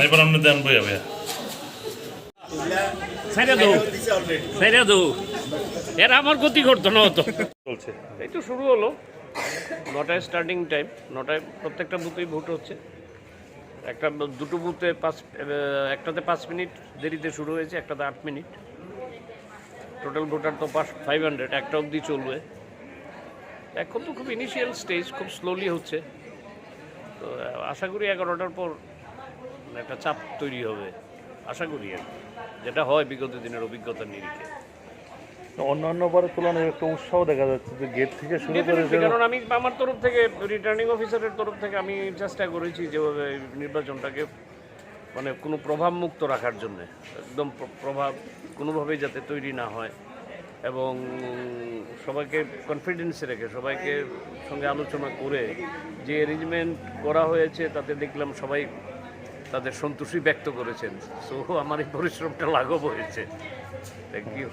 এবার আপনি দেন বইয়া ভাইয়া ছেড়ে দো এরা আমার গতি করতো না হতো চলছে। এই তো শুরু হলো 9টায় স্টার্টিং টাইম, 9টায় প্রত্যেকটা বুথেই ভোট হচ্ছে। দুটো বুথে একটাতে 5 মিনিট দেরিতে শুরু হয়েছে, একটাতে 8 মিনিট। টোটাল ভোটার তো 500, একটা অবধি চলবে। এখন তো খুব ইনিশিয়াল স্টেজ, খুব স্লোলি হচ্ছে। তো আশা করি 11টার পর একটা চাপ তৈরি হবে, আশা করি আর কি, যেটা হয় বিগত দিনের অভিজ্ঞতার নিরিখে। অন্যান্য বারের তুলনায় একটা উৎসাহ দেখা যাচ্ছে যে গেট থেকে শুরু করে। কারণ আমি আমার তরফ থেকে, রিটার্নিং অফিসারের তরফ থেকে আমি চেষ্টা করেছি যেভাবে নির্বাচনটাকে মানে কোনো প্রভাব মুক্ত রাখার জন্যে, একদম প্রভাব কোনোভাবেই যাতে তৈরি না হয়, এবং সবাইকে কনফিডেন্সে রেখে সবাইকে সঙ্গে আলোচনা করে যে অ্যারেঞ্জমেন্ট করা হয়েছে তাতে দেখলাম সবাই তাদের সন্তুষ্টি ব্যক্ত করেছেন। সো আমার এই পরিশ্রমটা লাঘব হয়েছে। Thank you.